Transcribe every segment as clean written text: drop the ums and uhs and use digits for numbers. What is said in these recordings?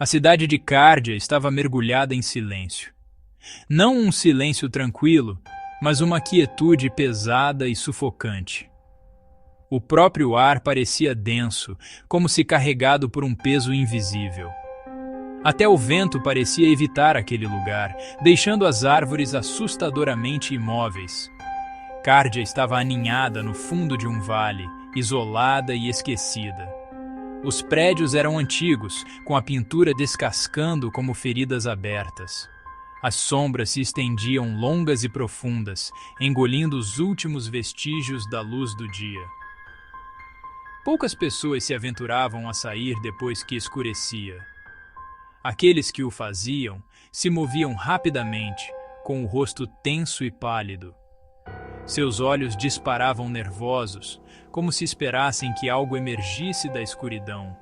A cidade de Cárdia estava mergulhada em silêncio. Não um silêncio tranquilo, mas uma quietude pesada e sufocante. O próprio ar parecia denso, como se carregado por um peso invisível. Até o vento parecia evitar aquele lugar, deixando as árvores assustadoramente imóveis. Cárdia estava aninhada no fundo de um vale, isolada e esquecida. Os prédios eram antigos, com a pintura descascando como feridas abertas. As sombras se estendiam longas e profundas, engolindo os últimos vestígios da luz do dia. Poucas pessoas se aventuravam a sair depois que escurecia. Aqueles que o faziam se moviam rapidamente, com o rosto tenso e pálido. Seus olhos disparavam nervosos, como se esperassem que algo emergisse da escuridão.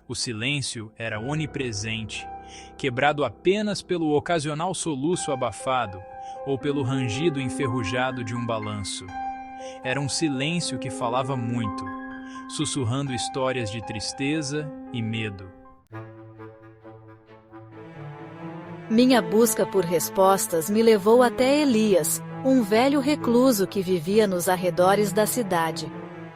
O silêncio era onipresente, quebrado apenas pelo ocasional soluço abafado ou pelo rangido enferrujado de um balanço. Era um silêncio que falava muito, sussurrando histórias de tristeza e medo. Minha busca por respostas me levou até Elias, um velho recluso que vivia nos arredores da cidade.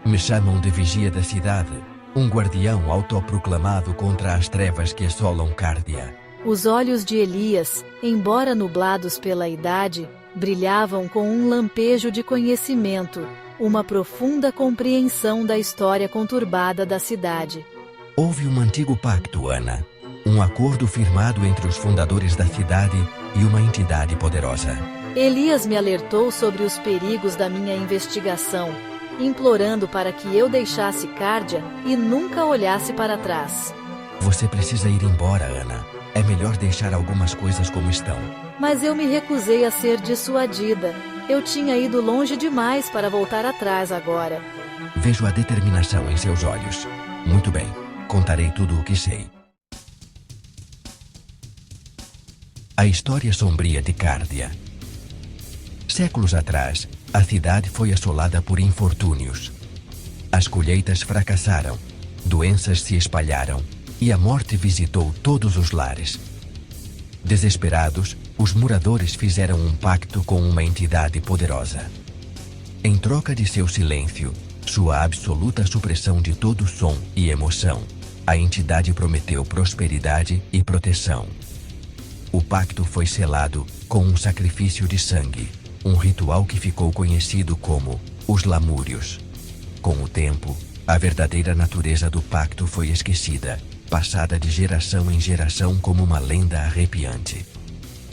Me chamam de vigia da cidade, um guardião autoproclamado contra as trevas que assolam Cárdia. Os olhos de Elias, embora nublados pela idade, brilhavam com um lampejo de conhecimento, uma profunda compreensão da história conturbada da cidade. Houve um antigo pacto, Ana. Um acordo firmado entre os fundadores da cidade e uma entidade poderosa. Elias me alertou sobre os perigos da minha investigação, implorando para que eu deixasse Cárdia e nunca olhasse para trás. Você precisa ir embora, Ana. É melhor deixar algumas coisas como estão. Mas eu me recusei a ser dissuadida. Eu tinha ido longe demais para voltar atrás agora. Vejo a determinação em seus olhos. Muito bem, contarei tudo o que sei. A história sombria de Cárdia. Séculos atrás, a cidade foi assolada por infortúnios. As colheitas fracassaram, doenças se espalharam e a morte visitou todos os lares. Desesperados, os moradores fizeram um pacto com uma entidade poderosa. Em troca de seu silêncio, sua absoluta supressão de todo som e emoção, a entidade prometeu prosperidade e proteção. O pacto foi selado com um sacrifício de sangue, um ritual que ficou conhecido como os Lamúrios. Com o tempo, a verdadeira natureza do pacto foi esquecida, passada de geração em geração como uma lenda arrepiante.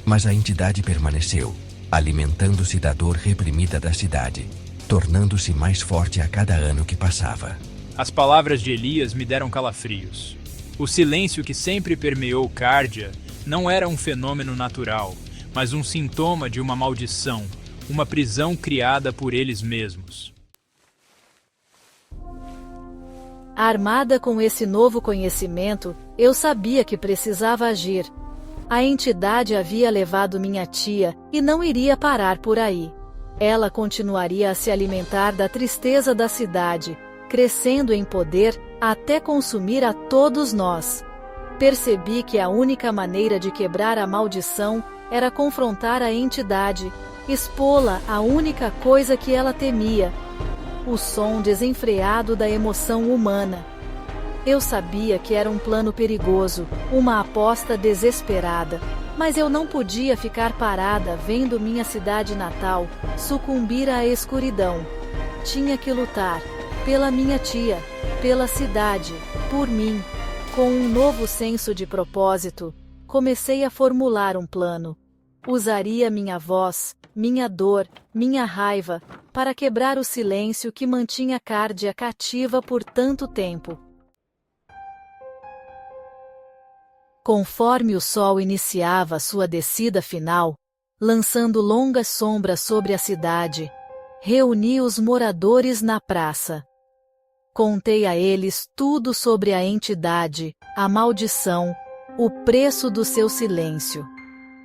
Mas a entidade permaneceu, alimentando-se da dor reprimida da cidade, tornando-se mais forte a cada ano que passava. As palavras de Elias me deram calafrios. O silêncio que sempre permeou Cárdia não era um fenômeno natural, mas um sintoma de uma maldição, uma prisão criada por eles mesmos. Armada com esse novo conhecimento, eu sabia que precisava agir. A entidade havia levado minha tia e não iria parar por aí. Ela continuaria a se alimentar da tristeza da cidade, crescendo em poder até consumir a todos nós. Percebi que a única maneira de quebrar a maldição era confrontar a entidade, expô-la à única coisa que ela temia: o som desenfreado da emoção humana. Eu sabia que era um plano perigoso, uma aposta desesperada, mas eu não podia ficar parada vendo minha cidade natal sucumbir à escuridão. Tinha que lutar, pela minha tia, pela cidade, por mim. Com um novo senso de propósito, comecei a formular um plano. Usaria minha voz, minha dor, minha raiva, para quebrar o silêncio que mantinha Cárdia cativa por tanto tempo. Conforme o sol iniciava sua descida final, lançando longas sombras sobre a cidade, reuni os moradores na praça. Contei a eles tudo sobre a entidade, a maldição, o preço do seu silêncio.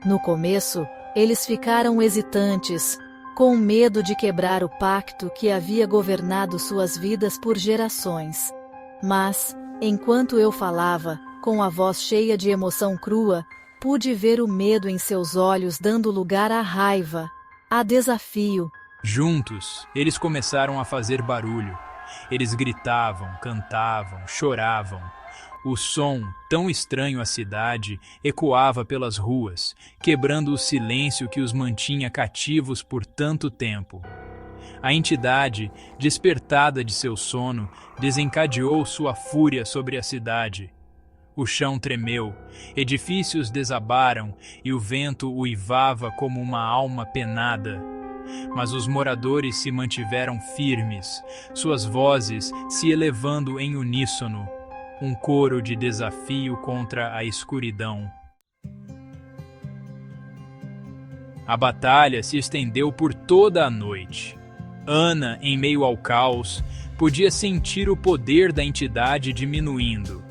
No começo, eles ficaram hesitantes, com medo de quebrar o pacto que havia governado suas vidas por gerações. Mas, enquanto eu falava, Com a voz cheia de emoção crua, pude ver o medo em seus olhos dando lugar à raiva, a desafio. Juntos, eles começaram a fazer barulho. Eles gritavam, cantavam, choravam. O som, tão estranho à cidade, ecoava pelas ruas, quebrando o silêncio que os mantinha cativos por tanto tempo. A entidade, despertada de seu sono, desencadeou sua fúria sobre a cidade. O chão tremeu, edifícios desabaram e o vento uivava como uma alma penada. Mas os moradores se mantiveram firmes, suas vozes se elevando em uníssono, um coro de desafio contra a escuridão. A batalha se estendeu por toda a noite. Ana, em meio ao caos, podia sentir o poder da entidade diminuindo.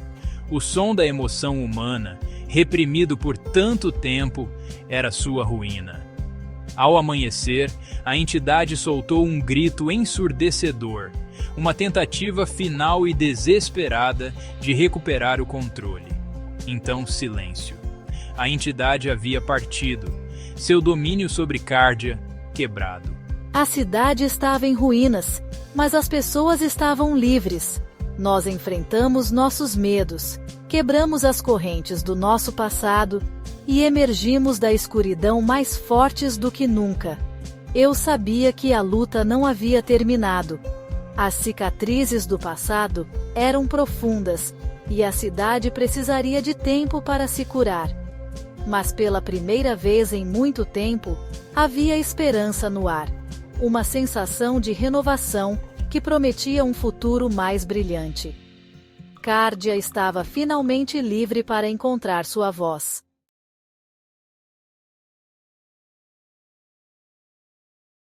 O som da emoção humana, reprimido por tanto tempo, era sua ruína. Ao amanhecer, a entidade soltou um grito ensurdecedor, uma tentativa final e desesperada de recuperar o controle. Então, silêncio. A entidade havia partido, seu domínio sobre Cárdia quebrado. A cidade estava em ruínas, mas as pessoas estavam livres. Nós enfrentamos nossos medos, quebramos as correntes do nosso passado e emergimos da escuridão mais fortes do que nunca. Eu sabia que a luta não havia terminado. As cicatrizes do passado eram profundas e a cidade precisaria de tempo para se curar. Mas pela primeira vez em muito tempo, havia esperança no ar. Uma sensação de renovação que prometia um futuro mais brilhante. Cárdia estava finalmente livre para encontrar sua voz.